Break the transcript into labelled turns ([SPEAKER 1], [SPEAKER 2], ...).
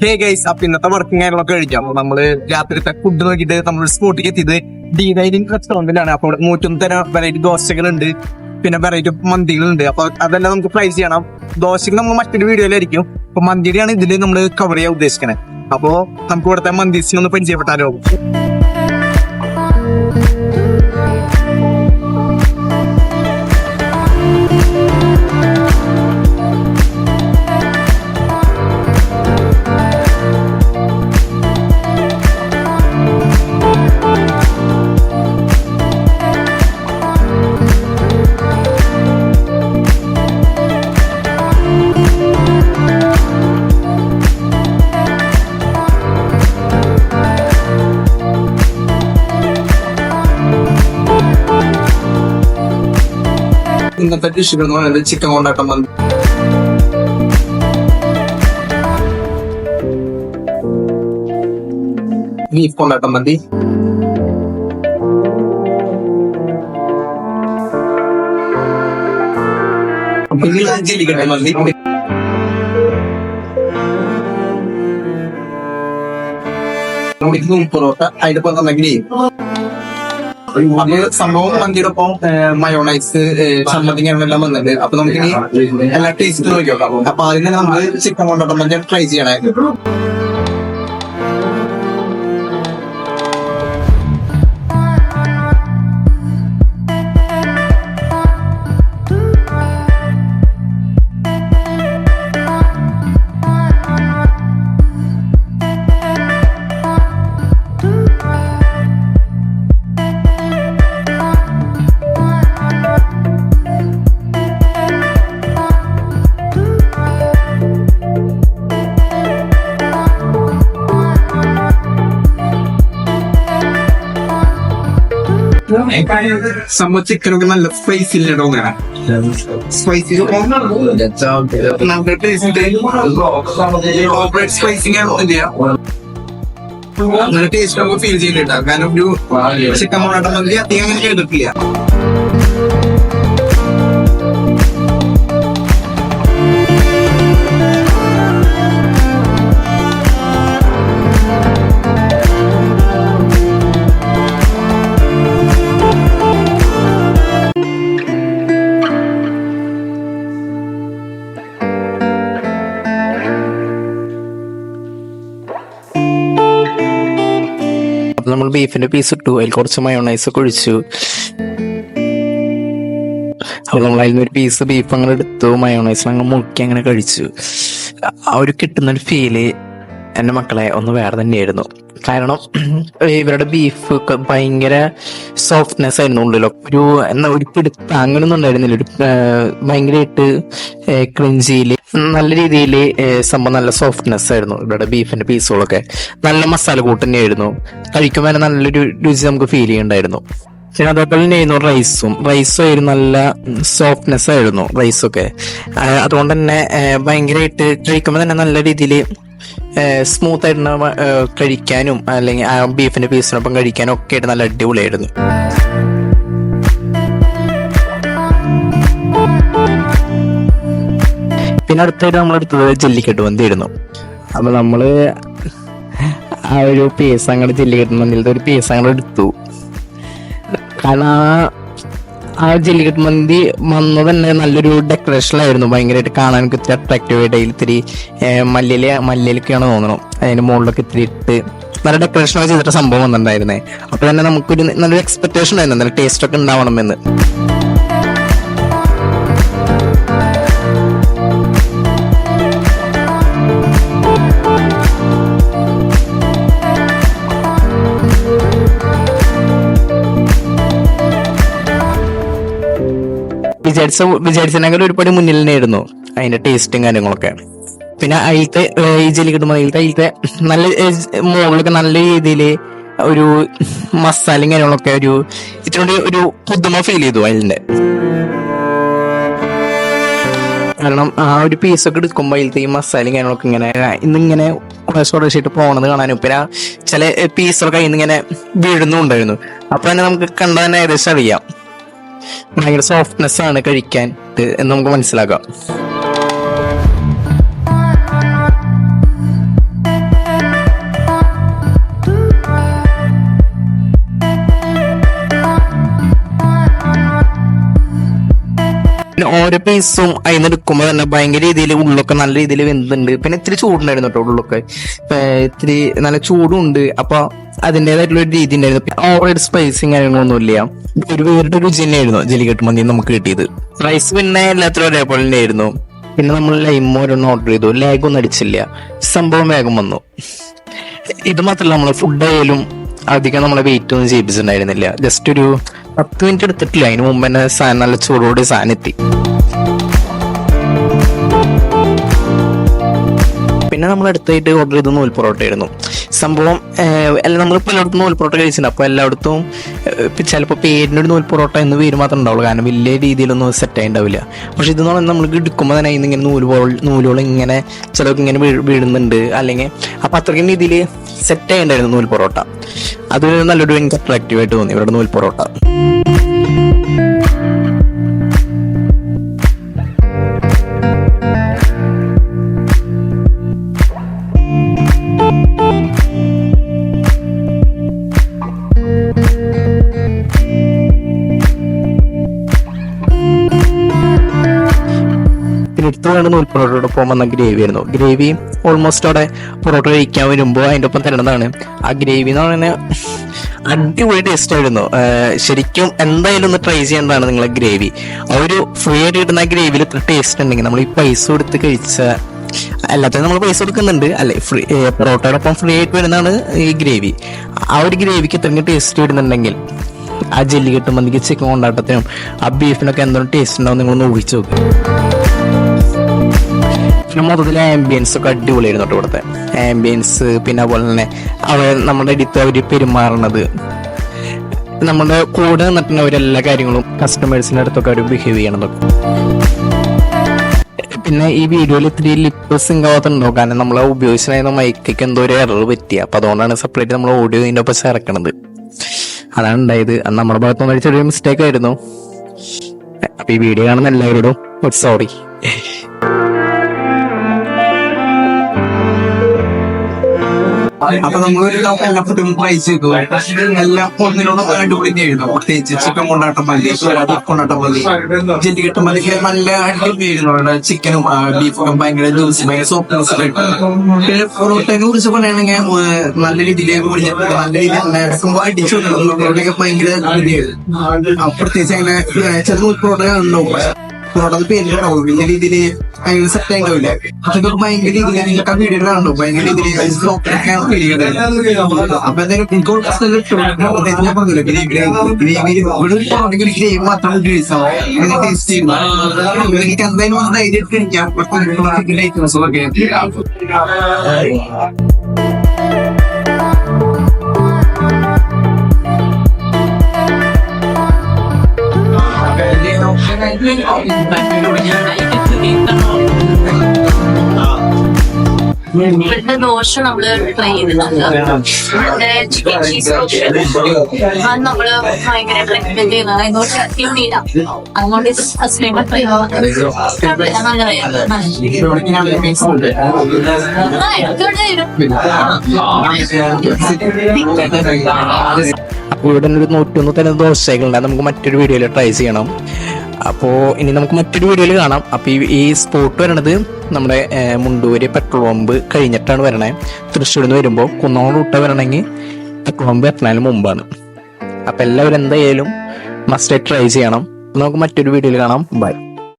[SPEAKER 1] Hey guys, അപ്പൊ ഇന്നത്തെ working കാര്യങ്ങളൊക്കെ കഴിക്കാം. അപ്പൊ നമ്മള് രാത്രിത്തെ ഫുഡ് നോക്കിയിട്ട് നമ്മൾ സ്പോട്ടിലേക്ക് എത്തിയത് D9 റെസ്റ്റോറന്റിലാണ്. അപ്പൊ 101 തരം വെറൈറ്റി ദോശകളുണ്ട്, പിന്നെ വെറൈറ്റി മന്തികളുണ്ട്. അപ്പൊ അതെല്ലാം നമുക്ക് ട്രൈ ചെയ്യണം. ദോശകൾ നമ്മൾ മറ്റൊരു വീഡിയോയിലായിരിക്കും. അപ്പൊ മന്തിയുടെയാണ് ഇതിൽ നമ്മൾ കവർ ചെയ്യാൻ ഉദ്ദേശിക്കുന്നത്. അപ്പോ നമുക്ക് ഇവിടുത്തെ മന്തിസിനെ ഒന്ന് പരിചയപ്പെട്ടാലോ. ഇന്നത്തെ ഡിഷുകൾ എന്ന് പറയുന്നത് ചിക്കൻ കൊണ്ടാട്ടം മന്തി, ബീഫ് കൊണ്ടാട്ടം മന്തി, ജെല്ലിക്കട്ട മന്തി, പൊറോട്ട, അതിന്റെ പുറത്ത് ഗ്രേവി. അത് സംഭവം മന്തിയുടെ ഒപ്പം മയോണൈസ്, ചമ്മന്തി എല്ലാം വന്നിട്ട്. അപ്പൊ നമുക്ക് എല്ലാ ടേസ്റ്റ് നോക്കി നോക്കാം. അപ്പൊ അതിന് നമ്മള് ചിക്കൻ കൊണ്ടാട്ടം മന്തി ട്രൈ ചെയ്യണേ. സംഭവം ചിക്കനൊക്കെ നല്ല സ്പൈസില്ല ഡോങ്ങാണ്. സ്പൈസി നല്ല ടേസ്റ്റ് നമുക്ക് ഫീൽ ചെയ്തിട്ടാ. കാരണം ഒരു ചിക്കൻ പൊറോട്ട മന്തി അധികം അങ്ങനെ ചെയ്തിട്ടില്ല.
[SPEAKER 2] നമ്മൾ ബീഫിന്റെ പീസ് ഇട്ടു, അതിൽ കുറച്ച് മയോണൈസ് ഒക്കെ ഒഴിച്ചു. അപ്പൊ നമ്മൾ അതിൽ ഒരു പീസ് ബീഫ് അങ്ങനെ എടുത്തു, മയോണൈസ് അങ്ങനെ മുക്കി അങ്ങനെ കഴിച്ചു. ആ ഒരു കിട്ടുന്നൊരു ഫീല് എൻ്റെ മക്കളെ ഒന്ന് വേറെ തന്നെയായിരുന്നു. കാരണം ഇവരുടെ ബീഫ് ഭയങ്കര സോഫ്റ്റ്നെസ് ആയിരുന്നു ഉള്ളിലോ. ഒരു പിടുത്ത അങ്ങനൊന്നും ഉണ്ടായിരുന്നില്ല. ഒരു ഭയങ്കരമായിട്ട് ക്രിഞ്ചിയില് നല്ല രീതിയിൽ സംഭവം നല്ല സോഫ്റ്റ്നെസ് ആയിരുന്നു. ഇവരുടെ ബീഫിന്റെ പീസുകളൊക്കെ നല്ല മസാല കൂട്ട് തന്നെയായിരുന്നു. കഴിക്കുമ്പോൾ തന്നെ നല്ലൊരു രുചി നമുക്ക് ഫീൽ ചെയ്യുന്നുണ്ടായിരുന്നു. പിന്നെ അതേപോലെ തന്നെയായിരുന്നു റൈസും ആയിരുന്നു, നല്ല സോഫ്റ്റ്നെസ് ആയിരുന്നു റൈസൊക്കെ. അതുകൊണ്ട് തന്നെ ഭയങ്കരമായിട്ട് കഴിക്കുമ്പോൾ തന്നെ നല്ല രീതിയിൽ സ്മൂത്ത് ആയിട്ട് കഴിക്കാനും അല്ലെങ്കിൽ ആ ബീഫിന്റെ പീസിനൊപ്പം കഴിക്കാനും ഒക്കെ ആയിട്ട് നല്ല അടിപൊളിയായിരുന്നു. പിന്നെ അടുത്തായിട്ട് നമ്മളെടുത്തത് ജെല്ലിക്കെട്ട് മന്തി ആയിരുന്നു. അപ്പൊ നമ്മള് ആ ഒരു പീസ് അങ്ങോട്ട് ജെല്ലിക്കെട്ട് മന്തിയിലത്തെ ഒരു പീസ് അങ്ങോട്ട് എടുത്തു. കാരണം ആ ജെല്ലിക്കെട്ട് മന്തി വന്നത് തന്നെ നല്ലൊരു ഡെക്കറേഷനായിരുന്നു. ഭയങ്കരമായിട്ട് കാണാനൊക്കെ ഇത്തിരി അട്രാക്റ്റീവ് ആയിട്ട് അതിൽ ഇത്തിരി മല്ലിയിലൊക്കെയാണ് തോന്നണം. അതിന്റെ മുകളിലൊക്കെ ഇത്തിരി ഇട്ട് നല്ല ഡെക്കറേഷനൊക്കെ ചെയ്തിട്ട് സംഭവം വന്നിട്ടുണ്ടായിരുന്നേ. അപ്പൊ തന്നെ നമുക്കൊരു നല്ലൊരു എക്സ്പെക്ടേഷൻ ആയിരുന്നു, നല്ല ടേസ്റ്റ് ഒക്കെ ഉണ്ടാവണമെന്ന്. വിചാരിച്ചതിനേക്കാൾ ഒരുപാട് മുന്നിൽ തന്നെയായിരുന്നു അതിന്റെ ടേസ്റ്റും കാര്യങ്ങളൊക്കെ. പിന്നെ അതിലത്തെ ഈ ജെല്ലിക്കെട്ട് അതിലത്തെ നല്ല മുകളിലൊക്കെ നല്ല രീതിയിൽ ഒരു മസാലയും കാര്യങ്ങളൊക്കെ ഇത്തിരി ഒരു പുതുമ ഫീൽ ചെയ്തു അതിന്റെ. കാരണം ആ ഒരു പീസൊക്കെ എടുക്കുമ്പോൾ അതിലത്തെ ഈ മസാലയും കാര്യങ്ങളൊക്കെ ഇന്നിങ്ങനെ കുറേശ്ശായിട്ട് പോകണത് കാണാനും പിന്നെ ചില പീസൊക്കെ അതിൽ നിന്ന് ഇങ്ങനെ വീഴുന്നുണ്ടായിരുന്നു. അപ്പൊ തന്നെ നമുക്ക് കണ്ടാൽ തന്നെ ഏകദേശം അറിയാം ഭയങ്കര സോഫ്റ്റ്നെസ് ആണ് കഴിക്കാൻ എന്ന് നമുക്ക് മനസ്സിലാക്കാം. പിന്നെ ഓരോ പീസും അതിന് എടുക്കുമ്പോൾ തന്നെ ഭയങ്കര രീതിയിൽ ഉള്ളൊക്കെ നല്ല രീതിയിൽ വെന്തുണ്ട്. പിന്നെ ഇത്തിരി ചൂടുണ്ടായിരുന്നു കേട്ടോ ഉള്ളൊക്കെ, ഇത്തിരി നല്ല ചൂടുണ്ട്. അപ്പൊ അതിൻ്റെതായിട്ടുള്ള ഒരു രീതി ഉണ്ടായിരുന്നു. ഓവറായിട്ട് സ്പൈസിങ് കാര്യങ്ങളൊന്നുമില്ല. ഒരു വേറിട്ട രുചി തന്നെയായിരുന്നു ജെല്ലിക്കെട്ട് മന്തി നമുക്ക് കിട്ടിയത്. റൈസ് പിന്നെ എല്ലാത്തിലും ഒരേപോലെ തന്നെയായിരുന്നു. പിന്നെ നമ്മൾ ലൈമോ ഒരെണ്ണം ഓർഡർ ചെയ്തു, ലാഗ് ഒന്നും അടിച്ചില്ല, സംഭവം വേഗം വന്നു. ഇത് മാത്രമല്ല, നമ്മളെ ഫുഡ് ആയാലും അധികം നമ്മളെ വെയിറ്റ് ഒന്നും ചെയ്യിപ്പിച്ചിട്ടുണ്ടായിരുന്നില്ല. ജസ്റ്റ് ഒരു 10 മിനിറ്റ് എടുത്തിട്ടില്ല, അതിന് മുമ്പ് തന്നെ സാധനം നല്ല ചൂടോടെ സാധനം എത്തി. പിന്നെ നമ്മൾ അടുത്തായിട്ട് ഓർഡർ ചെയ്ത നൂൽ പൊറോട്ട ആയിരുന്നു. സംഭവം നമ്മൾ പലയിടത്തും നൂൽ പൊറോട്ട കഴിച്ചിട്ടുണ്ട്. അപ്പോൾ എല്ലായിടത്തും ചിലപ്പോൾ പേരിനൊരു നൂൽ പൊറോട്ട എന്ന് പേര് മാത്രമേ ഉണ്ടാവുള്ളൂ, കാരണം വലിയ രീതിയിലൊന്നും സെറ്റായി ഉണ്ടാവില്ല. പക്ഷെ ഇതെന്ന് പറഞ്ഞാൽ നമ്മൾ എടുക്കുമ്പോൾ തന്നെ അതിന് ഇങ്ങനെ നൂലുകൾ ഇങ്ങനെ ചിലർക്ക് ഇങ്ങനെ വീഴുന്നുണ്ട്, അല്ലെങ്കിൽ അപ്പം അത്രയ്ക്കും രീതിയിൽ സെറ്റായി ഉണ്ടായിരുന്നു നൂൽ പൊറോട്ട. അത് നല്ലൊരു എനിക്ക് അട്രാക്റ്റീവായിട്ട് തോന്നി ഇവരുടെ നൂൽ പൊറോട്ട. എടുത്തു വേണ്ട നൂൽ പൊറോട്ടയോടൊപ്പം വന്ന ഗ്രേവി ആയിരുന്നു. ഗ്രേവി ഓൾമോസ്റ്റ് അവിടെ പൊറോട്ട കഴിക്കാൻ വരുമ്പോൾ അതിൻ്റെ ഒപ്പം തരുന്നതാണ്. ആ ഗ്രേവി എന്ന് പറയുന്നത് അടിപൊളി ടേസ്റ്റ് ആയിരുന്നു. ശരിക്കും എന്തായാലും ഒന്ന് ട്രൈ ചെയ്യേണ്ടതാണ് നിങ്ങളെ ഗ്രേവി. ആ ഒരു ഫ്രീ ആയിട്ട് കിട്ടുന്ന ഗ്രേവിയിൽ ഇത്ര ടേസ്റ്റ് ഉണ്ടെങ്കിൽ നമ്മൾ ഈ പൈസ കൊടുത്ത് കഴിച്ച, എല്ലാത്തിനും നമ്മൾ പൈസ കൊടുക്കുന്നുണ്ട് അല്ലെ, ഫ്രീ പൊറോട്ടയോടൊപ്പം ഫ്രീ ആയിട്ട് വരുന്നതാണ് ഈ ഗ്രേവി. ആ ഒരു ഗ്രേവിക്ക് ഇത്രയും ടേസ്റ്റ് വരുന്നുണ്ടെങ്കിൽ ആ ജെല്ലിക്കെട്ട് മന്തിക്ക് ചിക്കൻ കൊണ്ടാട്ടത്തിനും ആ ബീഫിനൊക്കെ എന്തോ ടേസ്റ്റ് ഉണ്ടാവും നിങ്ങളൊന്ന് ഊഹിച്ചു നോക്കും. പിന്നെ മൊത്തത്തിൽ ആംബിയൻസ് ഒക്കെ അടിപൊളിയായിരുന്നു കേട്ടോ ഇവിടുത്തെ ആംബിയൻസ്. പിന്നെ അതുപോലെ തന്നെ നമ്മുടെ അടുത്ത് അവർ പെരുമാറുന്നത്, നമ്മുടെ കൂടെ നിന്നിട്ടുള്ള അവരെല്ലാ കാര്യങ്ങളും കസ്റ്റമേഴ്സിൻ്റെ അടുത്തൊക്കെ അവർ ബിഹേവ് ചെയ്യണതൊക്കെ. പിന്നെ ഈ വീഡിയോയിൽ ഇത്തിരി ലിപ്പ് സിങ്ക് ആവാത്തുണ്ടോ, കാരണം നമ്മൾ ഉപയോഗിച്ചിരുന്ന മൈക്കൊക്കെ എന്തോ ഒരു എറർ പറ്റി. അപ്പൊ അതുകൊണ്ടാണ് സെപ്പറേറ്റ് നമ്മൾ ഓഡിയോ ഇതിൻ്റെ ഒപ്പം ചേർക്കണത്. അതാണ് ഉണ്ടായത്. അത് നമ്മുടെ ഭാഗത്തുനിന്ന് ചെറിയൊരു മിസ്റ്റേക്ക് ആയിരുന്നു. അപ്പൊ ഈ വീഡിയോ കാണുന്ന എല്ലാവരോടും സോറി.
[SPEAKER 1] അപ്പൊ നമ്മളൊരു എല്ലാ ഫുഡും ട്രൈ ചെയ്തു. എല്ലാം ഒന്നിനോട് അടിപൊളി ആയിരുന്നു. പ്രത്യേകിച്ച് ചിക്കൻ കൊണ്ടാട്ടം മതി, കൊണ്ടാട്ടം മതി, ജെല്ലിക്കെട്ട് മതി, നല്ല അടിപൊളിയായിരുന്നു. അവിടെ ചിക്കനും ബീഫൊക്കെ ഭയങ്കര ജ്യൂസി, ഭയങ്കര സോഫ്റ്റ്നെസ്. പിന്നെ പൊറോട്ടയെ കുറിച്ച് പറയുകയാണെങ്കിൽ നല്ല രീതിയിൽ നല്ല രീതിയിൽ അടിച്ചു പൊറോട്ടയൊക്കെ ഭയങ്കര രീതിയായിരുന്നു. പ്രത്യേകിച്ച് അങ്ങനെ ചില പൊറോട്ട ഉണ്ടാവും, പൊറോട്ട പേരുണ്ടാവും, വലിയ രീതിയിൽ ഭയങ്കര സെറ്റ് ആയിട്ടാവില്ല. അതൊക്കെ ഭയങ്കര രീതിയിൽ നിങ്ങൾക്ക് ആ വീഡിയോ കാണുന്നു, ഭയങ്കര രീതിയിൽ അപ്പൊ എന്തായാലും എനിക്ക് ഞാൻ പറഞ്ഞില്ല ഗ്രേവി മാത്രം ടേസ്റ്റ് ചെയ്യുന്നു. എനിക്ക് എന്തായാലും ധൈര്യം കഴിക്കാം.
[SPEAKER 3] ഇവിടുത്തെ ദോശ നമ്മള് ട്രൈ ചെയ്തിട്ടുണ്ട്. ഇവിടെ ചിക്കൻ ചീസ് ദോശ അത് നമ്മള് ഭയങ്കര റെക്കമെൻഡ് ചെയ്യുന്നത്. ദോശ ക്ലീനില്ല, അതുകൊണ്ട് ഹസ്ബൻഡ് ട്രൈ
[SPEAKER 2] അപ്പോൾ ഇവിടെ ഒരു 101 തരം ദോശകളുണ്ട്. നമുക്ക് മറ്റൊരു വീഡിയോയിൽ ട്രൈ ചെയ്യണം. അപ്പോൾ ഇനി നമുക്ക് മറ്റൊരു വീഡിയോയിൽ കാണാം. അപ്പോൾ ഈ സ്പോട്ട് വരണത് നമ്മുടെ മുണ്ടൂര് പെട്രോൾ പമ്പ് കഴിഞ്ഞിട്ടാണ് വരണേ. തൃശ്ശൂരിൽ നിന്ന് വരുമ്പോൾ കുന്നോട് റൂട്ട് വരണമെങ്കിൽ പെട്രോൾ പമ്പ് എത്തുന്നതിന് മുമ്പാണ്. അപ്പോൾ എല്ലാവരും എന്തായാലും മസ്റ്റ് ട്രൈ ചെയ്യണം. നമുക്ക് മറ്റൊരു വീഡിയോയിൽ കാണാം. ബൈ.